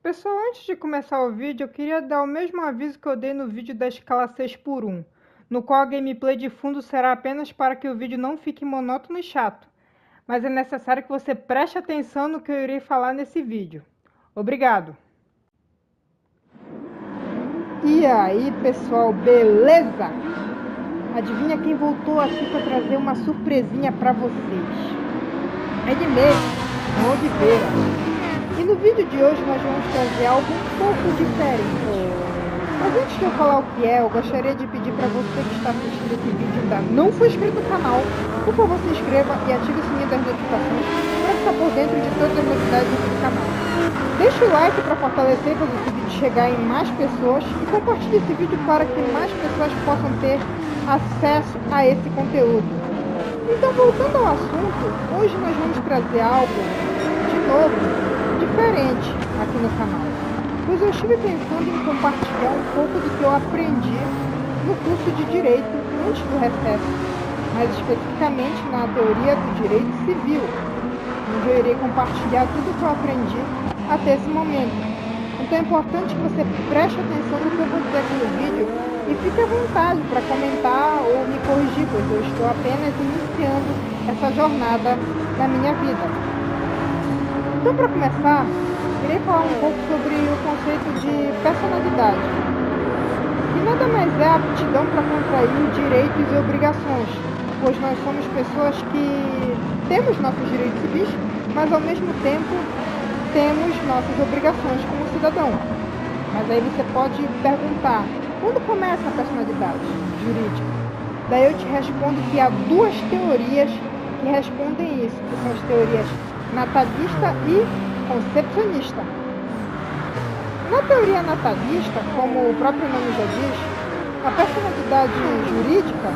Pessoal, antes de começar o vídeo, eu queria dar o mesmo aviso que eu dei no vídeo da escala 6x1, no qual a gameplay de fundo será apenas para que o vídeo não fique monótono e chato, mas é necessário que você preste atenção no que eu irei falar nesse vídeo. Obrigado! E aí, pessoal, beleza? Adivinha quem voltou aqui para trazer uma surpresinha para vocês? Ele mesmo, João Oliveira. E no vídeo de hoje nós vamos trazer algo um pouco diferente. Mas antes de eu falar o que é, eu gostaria de pedir para você que está assistindo esse vídeo e ainda não foi inscrito no canal, por favor se inscreva e ative o sininho das notificações para ficar por dentro de todas as novidades do canal. Deixe o like para fortalecer e fazer esse vídeo chegar em mais pessoas e compartilhe esse vídeo para que mais pessoas possam ter acesso a esse conteúdo. Então, voltando ao assunto, hoje nós vamos trazer algo de novo, diferente aqui no canal, pois eu estive pensando em compartilhar um pouco do que eu aprendi no curso de Direito antes do recesso, mais especificamente na teoria do Direito Civil, onde eu irei compartilhar tudo o que eu aprendi até esse momento. Então é importante que você preste atenção no que eu vou dizer aqui no vídeo e fique à vontade para comentar ou me corrigir, pois eu estou apenas iniciando essa jornada na minha vida. Então, para começar, irei falar um pouco sobre o conceito de personalidade, que nada mais é a aptidão para contrair direitos e obrigações, pois nós somos pessoas que temos nossos direitos civis, mas ao mesmo tempo temos nossas obrigações como cidadão. Mas aí você pode perguntar, quando começa a personalidade jurídica? Daí eu te respondo que há duas teorias que respondem isso, que são as teorias natalista e concepcionista. Na teoria natalista, como o próprio nome já diz, a personalidade jurídica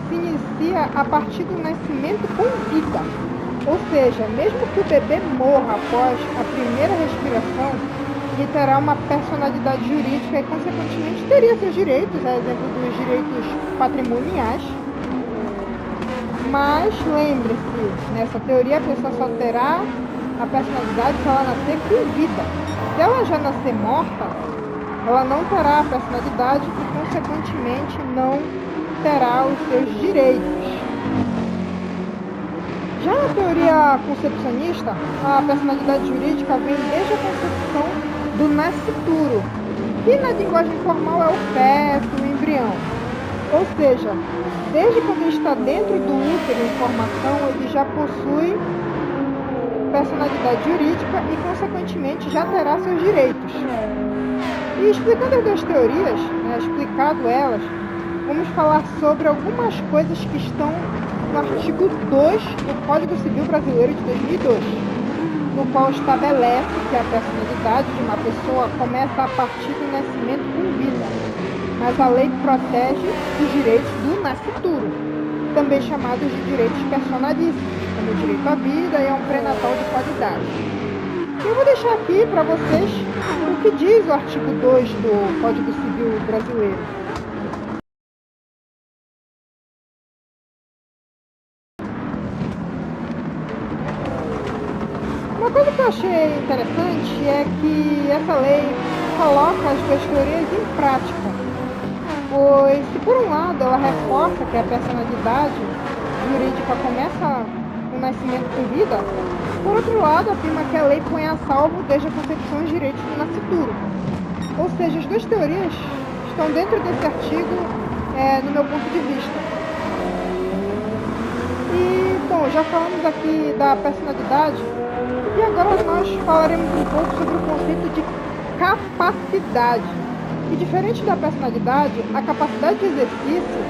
se inicia a partir do nascimento com vida. Ou seja, mesmo que o bebê morra após a primeira respiração, ele terá uma personalidade jurídica e, consequentemente, teria seus direitos, a exemplo dos direitos patrimoniais. Mas lembre-se, nessa teoria a pessoa só terá a personalidade se ela nascer com vida. Se ela já nascer morta, ela não terá a personalidade e, consequentemente, não terá os seus direitos. Já na teoria concepcionista, a personalidade jurídica vem desde a concepção do nascituro, que na linguagem formal é o feto, o embrião. Ou seja, desde quando ele está dentro do útero em formação, ele já possui personalidade jurídica e, consequentemente, já terá seus direitos. E explicando as duas teorias, explicado elas, vamos falar sobre algumas coisas que estão no artigo 2 do Código Civil Brasileiro de 2002, no qual estabelece que a personalidade de uma pessoa começa a partir do nascimento com vida, mas a lei protege os direitos do nascituro, também chamados de direitos personalíssimos, como o direito à vida e a um pré-natal de qualidade. Eu vou deixar aqui para vocês o que diz o artigo 2 do Código Civil Brasileiro. Uma coisa que eu achei interessante é que essa lei coloca as duas teorias em prática, pois se por um lado ela reforça que a personalidade jurídica começa no nascimento com vida, por outro lado afirma que a lei põe a salvo desde a concepção os direitos do nascituro. Ou seja, as duas teorias estão dentro desse artigo, no meu ponto de vista. E, bom, já falamos aqui da personalidade, e agora nós falaremos um pouco sobre o conceito de capacidade. E diferente da personalidade, a capacidade de exercício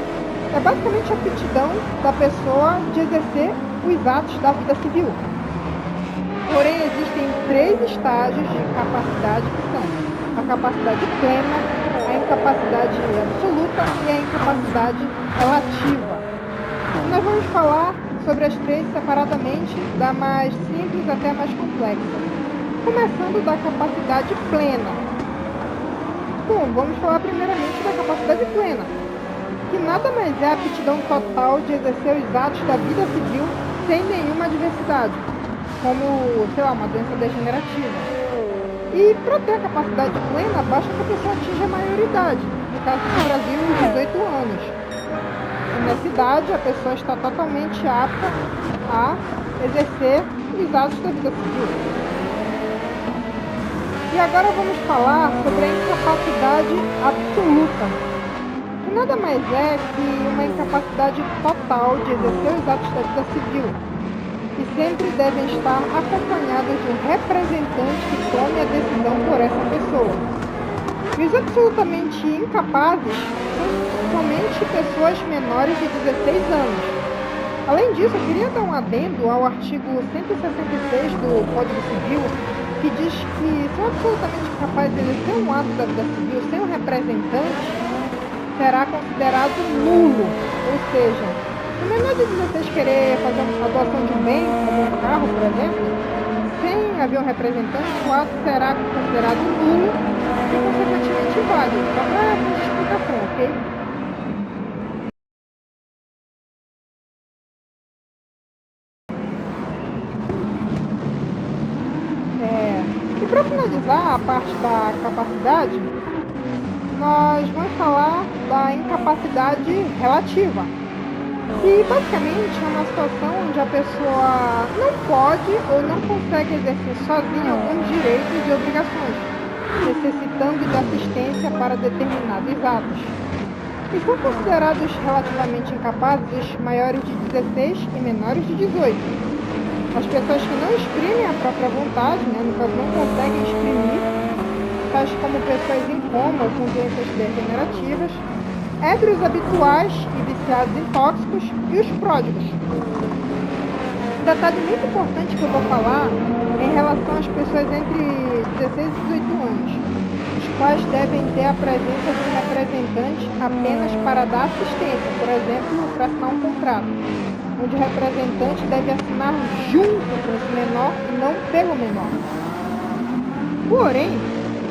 é basicamente a aptidão da pessoa de exercer os atos da vida civil. Porém, existem três estágios de capacidade que são a capacidade plena, a incapacidade absoluta e a incapacidade relativa. E nós vamos falar sobre as três separadamente, da mais simples até a mais complexa. Começando da capacidade plena. Bom, vamos falar primeiramente da capacidade plena, que nada mais é a aptidão total de exercer os atos da vida civil sem nenhuma adversidade, como, sei lá, uma doença degenerativa. E para ter a capacidade plena, basta que a pessoa atinja a maioridade. No caso do Brasil, os 18 anos. E nessa idade, a pessoa está totalmente apta a exercer os atos da vida civil. E agora vamos falar sobre a incapacidade absoluta, que nada mais é que uma incapacidade total de exercer os atos da vida civil, que sempre devem estar acompanhados de um representante que tome a decisão por essa pessoa. E os absolutamente incapazes são somente pessoas menores de 16 anos. Além disso, eu queria dar um adendo ao artigo 166 do Código Civil, que diz que são absolutamente incapazes de exercer um ato da vida civil sem um representante, será considerado nulo. Ou seja, se o menor de 16 querer fazer a doação de um bem, como um carro, por exemplo, sem haver um representante, o ato será considerado nulo e, consequentemente, inválido. Só para essa explicação, ok? E para finalizar a parte da capacidade, nós vamos falar da incapacidade relativa. E basicamente é uma situação onde a pessoa não pode ou não consegue exercer sozinha alguns direitos e obrigações, necessitando de assistência para determinados atos. E são considerados relativamente incapazes os maiores de 16 e menores de 18. As pessoas que não exprimem a própria vontade, no caso não conseguem exprimir, tais como pessoas em coma ou com doenças degenerativas, ébrios habituais e viciados em tóxicos e os pródigos. Um detalhe muito importante que eu vou falar é em relação às pessoas entre 16 e 18 anos, os quais devem ter a presença de um representante apenas para dar assistência, por exemplo, para assinar um contrato, onde o representante deve assinar junto com esse menor e não pelo menor. Porém,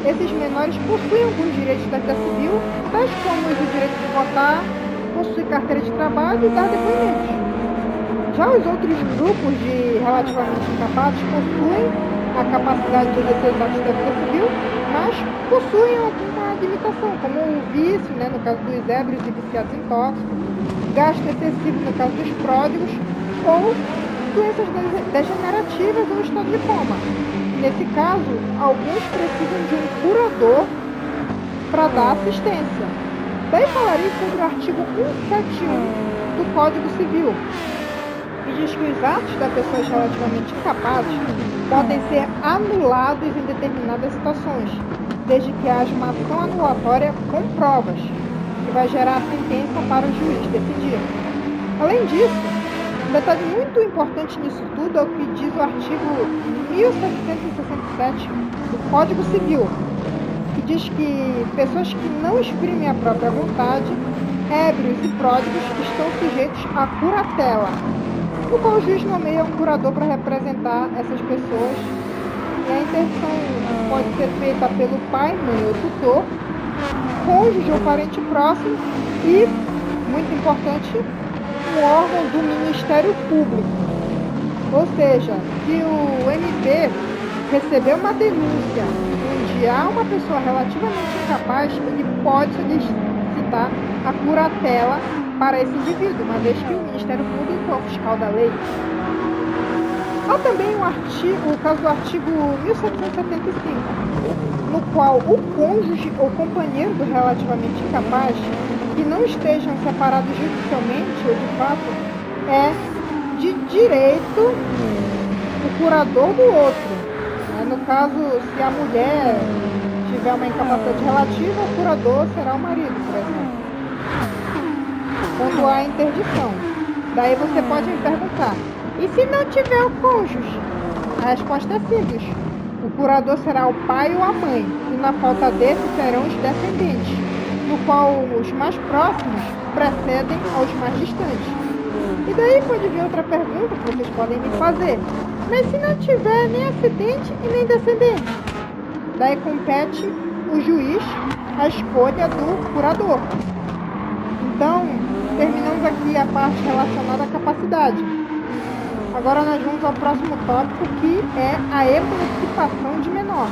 esses menores possuem alguns direitos da vida civil, tais como o direito de votar, possuir carteira de trabalho e dar depoimentos. Já os outros grupos de relativamente incapazes possuem a capacidade de exercer os atos da vida civil, mas possuem alguma limitação, como o vício, no caso dos ébrios e viciados em tóxicos, gasto excessivo no caso dos pródigos, ou doenças degenerativas ou estado de coma. Nesse caso, alguns precisam de um curador para dar assistência. Daí falarei sobre o artigo 171 do Código Civil, que diz que os atos das pessoas relativamente incapazes podem ser anulados em determinadas situações, desde que haja uma ação anulatória com provas, que vai gerar a sentença para o juiz decidir. Além disso, um detalhe muito importante nisso tudo é o que diz o artigo 1767 do Código Civil, que diz que pessoas que não exprimem a própria vontade, ébrios e pródigos, estão sujeitos à curatela, no qual o juiz nomeia um curador para representar essas pessoas. E a interdição pode ser feita pelo pai, mãe ou tutor, cônjuge ou parente próximo e, muito importante, um órgão do Ministério Público. Ou seja, se o MP receber uma denúncia onde há uma pessoa relativamente incapaz, ele pode solicitar a curatela para esse indivíduo, uma vez que o Ministério Público é o fiscal da lei. Há também o caso do artigo 1775, no qual o cônjuge ou companheiro do relativamente incapaz, que não estejam separados judicialmente ou de fato, é de direito o curador do outro. No caso, se a mulher tiver uma incapacidade relativa, o curador será o marido, por exemplo. Quando há interdição. Daí você pode me perguntar, e se não tiver o cônjuge? A resposta é simples. O curador será o pai ou a mãe, e na falta desse serão os descendentes, no qual os mais próximos precedem aos mais distantes. E daí pode vir outra pergunta que vocês podem me fazer. Mas se não tiver nem ascendente e nem descendente? Daí compete o juiz a escolha do curador. Então, terminamos aqui a parte relacionada à capacidade. Agora nós vamos ao próximo tópico, que é a emancipação de menor.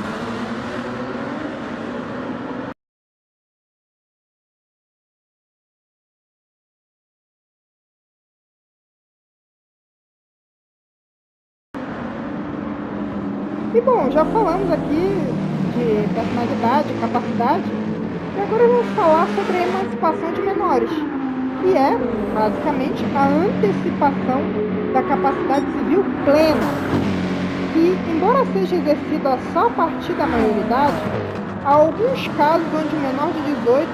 Bom, já falamos aqui de personalidade, capacidade, e agora vamos falar sobre a emancipação de menores, que é, basicamente, a antecipação da capacidade civil plena, que, embora seja exercida só a partir da maioridade, há alguns casos onde o menor de 18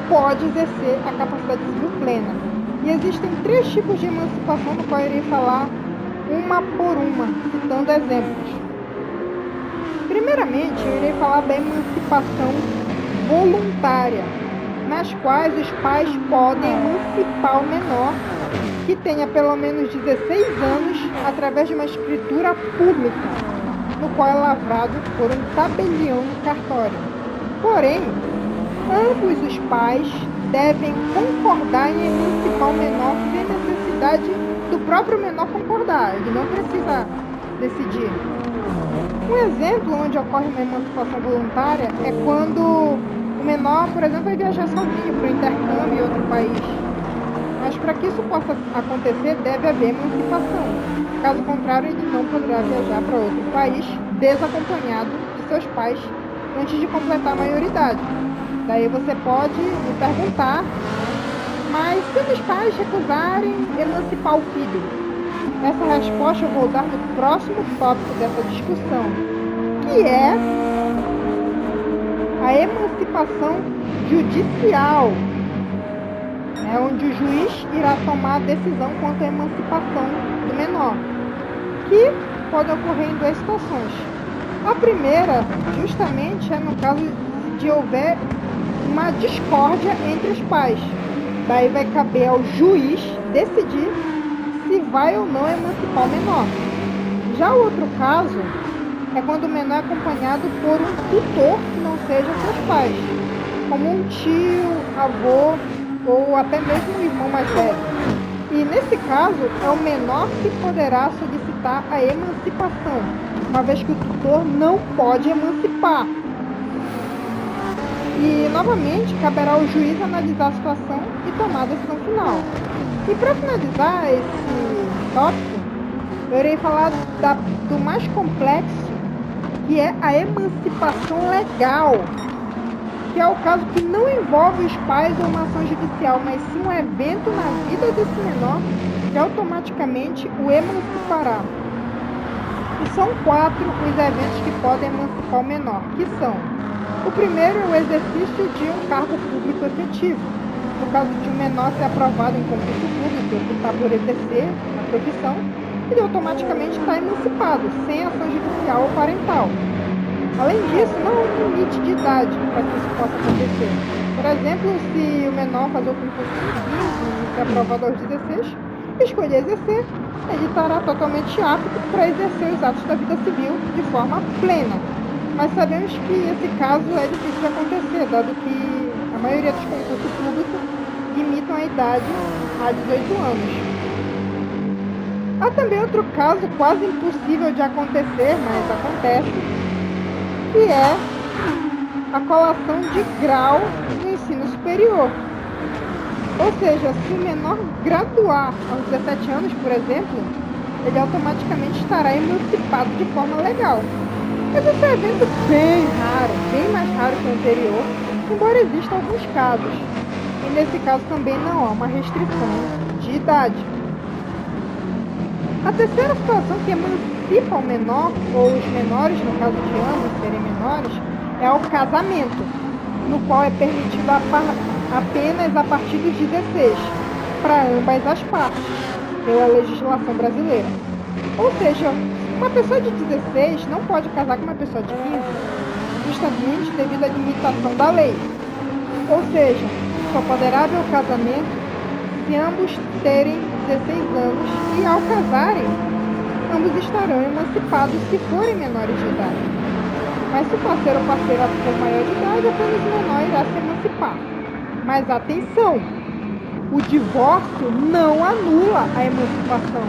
pode exercer a capacidade civil plena. E existem 3 tipos de emancipação, do qual eu irei falar uma por uma, citando exemplos. Primeiramente, eu irei falar da emancipação voluntária, nas quais os pais podem emancipar o menor que tenha pelo menos 16 anos através de uma escritura pública, no qual é lavrado por um tabelião no cartório. Porém, ambos os pais devem concordar em emancipar o menor sem necessidade do próprio menor concordar, ele não precisa decidir. Um exemplo onde ocorre uma emancipação voluntária é quando o menor, por exemplo, vai viajar sozinho para o intercâmbio em outro país. Mas para que isso possa acontecer, deve haver emancipação. Caso contrário, ele não poderá viajar para outro país desacompanhado de seus pais antes de completar a maioridade. Daí você pode me perguntar, mas se os pais recusarem emancipar o filho? Essa resposta eu vou dar no próximo tópico dessa discussão, que é a emancipação judicial, onde o juiz irá tomar a decisão quanto à emancipação do menor, que pode ocorrer em 2 situações. A primeira, justamente, é no caso de houver uma discórdia entre os pais. Daí vai caber ao juiz decidir se vai ou não emancipar o menor. Já o outro caso é quando o menor é acompanhado por um tutor que não seja seus pais, como um tio, avô ou até mesmo um irmão mais velho. E nesse caso é o menor que poderá solicitar a emancipação, uma vez que o tutor não pode emancipar. E novamente caberá ao juiz analisar a situação e tomar a decisão final. E para finalizar esse tópico, eu irei falar do mais complexo, que é a emancipação legal, que é o caso que não envolve os pais ou uma ação judicial, mas sim um evento na vida desse menor que automaticamente o emancipará. E são 4 os eventos que podem emancipar o menor, que são: o primeiro é o exercício de um cargo público efetivo. No caso de um menor ser aprovado em concurso público e optar por exercer a profissão, ele automaticamente está emancipado, sem ação judicial ou parental. Além disso, não há um limite de idade para que isso possa acontecer. Por exemplo, se o menor fazer o concurso com 15 e ser aprovado aos 16, escolher exercer, ele estará totalmente apto para exercer os atos da vida civil de forma plena. Mas sabemos que esse caso é difícil de acontecer, dado que a maioria dos concursos públicos limitam a idade a 18 anos. Há também outro caso quase impossível de acontecer, mas acontece, que é a colação de grau no ensino superior. Ou seja, se o menor graduar aos 17 anos, por exemplo, ele automaticamente estará emancipado de forma legal. Mas esse é um evento bem raro, bem mais raro que o anterior, embora existam alguns casos. E nesse caso também não há uma restrição de idade. A terceira situação que emancipa o menor, ou os menores, no caso de ambos serem menores, é o casamento, no qual é permitido apenas a partir dos 16, para ambas as partes, pela legislação brasileira. Ou seja, uma pessoa de 16 não pode casar com uma pessoa de 15, justamente devido à limitação da lei. Ou seja, só poderá haver o casamento se ambos terem 16 anos e, ao casarem, ambos estarão emancipados se forem menores de idade. Mas se o parceiro ou parceira for maior de idade, apenas o menor irá se emancipar. Mas atenção! O divórcio não anula a emancipação.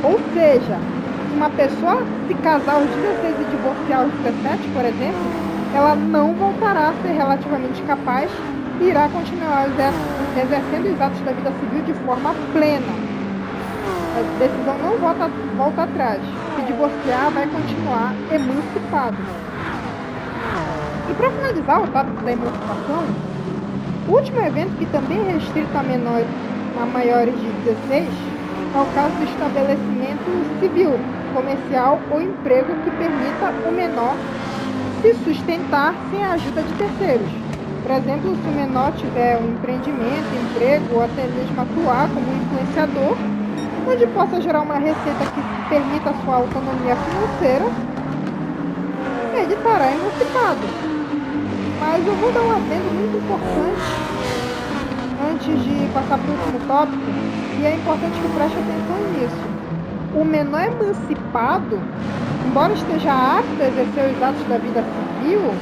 Ou seja, se uma pessoa se casar aos 16 e divorciar aos 17, por exemplo, ela não voltará a ser relativamente capaz e irá continuar exercendo os atos da vida civil de forma plena. A decisão não volta atrás. Se divorciar, vai continuar emancipado. E para finalizar o tópico da emancipação, o último evento que também é restrito a maiores de 16 é o caso do estabelecimento civil, comercial ou emprego que permita o menor se sustentar sem a ajuda de terceiros. Por exemplo, se o menor tiver um empreendimento, emprego ou até mesmo atuar como influenciador, onde possa gerar uma receita que permita a sua autonomia financeira, ele estará emancipado. Mas eu vou dar um adendo muito importante antes de passar para o último tópico, e é importante que preste atenção nisso. O menor emancipado, embora esteja apto a exercer os atos da vida civil,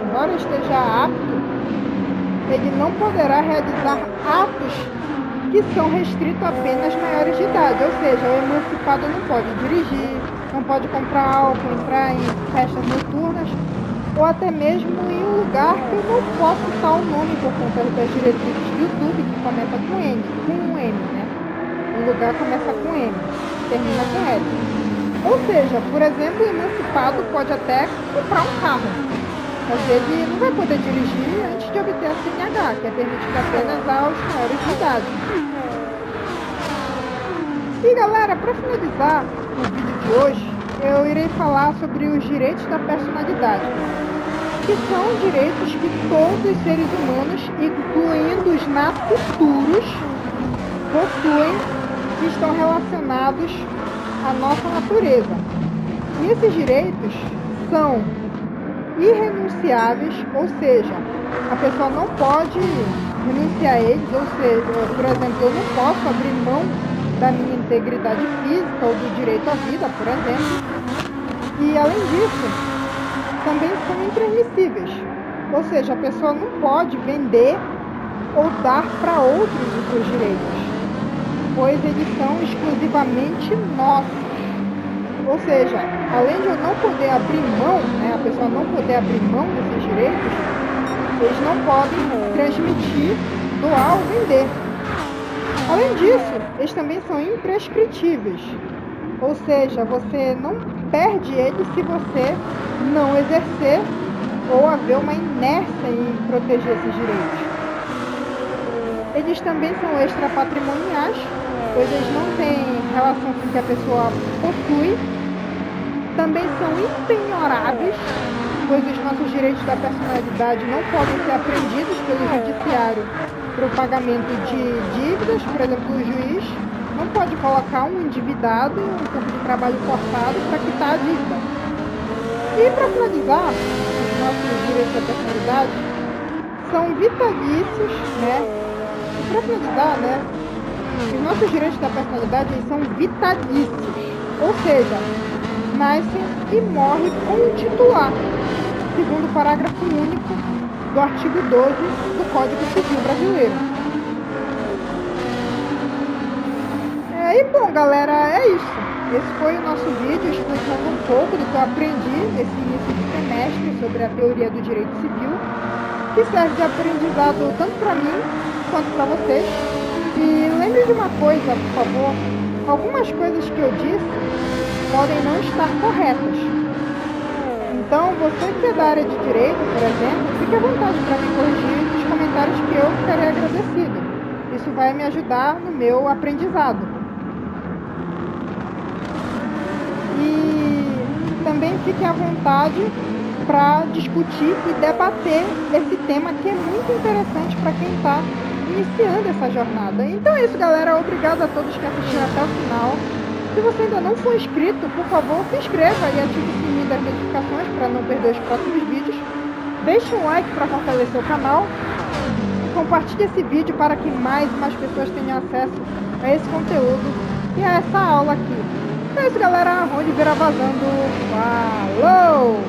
embora esteja apto, ele não poderá realizar atos que são restritos apenas maiores de idade. Ou seja, o emancipado não pode dirigir, não pode comprar álcool, entrar em festas noturnas, ou até mesmo em um lugar que eu não posso citar o nome por conta das diretrizes do YouTube, que começa com N, né? O lugar começa com M, termina com L. Ou seja, por exemplo, o emancipado pode até comprar um carro, mas ele não vai poder dirigir antes de obter a CNH, que é permitido apenas aos maiores de idade. E galera, para finalizar o vídeo de hoje, eu irei falar sobre os direitos da personalidade, que são direitos que todos os seres humanos, incluindo os nascituros, possuem, que estão relacionados à nossa natureza. E esses direitos são irrenunciáveis, ou seja, a pessoa não pode renunciar a eles, ou seja, por exemplo, eu não posso abrir mão da minha integridade física ou do direito à vida, por exemplo. E além disso, também são intransmissíveis, ou seja, a pessoa não pode vender ou dar para outros os seus direitos, pois eles são exclusivamente nossos. Ou seja, além de eu não poder abrir mão, a pessoa não poder abrir mão desses direitos, eles não podem transmitir, doar ou vender. Além disso, eles também são imprescritíveis, ou seja, você não perde eles se você não exercer ou haver uma inércia em proteger esses direitos. Eles também são extrapatrimoniais, pois eles não têm relação com o que a pessoa possui. Também são impenhoráveis, pois os nossos direitos da personalidade não podem ser apreendidos pelo judiciário para o pagamento de dívidas. Por exemplo, o juiz não pode colocar um endividado em um campo de trabalho forçado para quitar a dívida. E para finalizar, os nossos direitos da personalidade são vitalícios, E para finalizar, os nossos direitos da personalidade são vitalícios, ou seja, nascem e morrem com o titular, segundo o parágrafo único do artigo 12 do Código Civil Brasileiro. E bom, galera, é isso. Esse foi o nosso vídeo explicando um pouco do que eu aprendi nesse início de semestre sobre a teoria do direito civil, que serve de aprendizado tanto para mim quanto para vocês. E lembre de uma coisa, por favor, algumas coisas que eu disse podem não estar corretas. Então, você que é da área de direito, por exemplo, fique à vontade para me corrigir nos comentários, que eu ficarei agradecido. Isso vai me ajudar no meu aprendizado. E também fique à vontade para discutir e debater esse tema, que é muito interessante para quem está iniciando essa jornada. Então é isso, galera. Obrigado a todos que assistiram até o final. Se você ainda não for inscrito, por favor, se inscreva e ative o sininho das notificações para não perder os próximos vídeos. Deixe um like para fortalecer o canal. E compartilhe esse vídeo para que mais e mais pessoas tenham acesso a esse conteúdo e a essa aula aqui. Então é isso, galera. Oliveira vazando. Falou!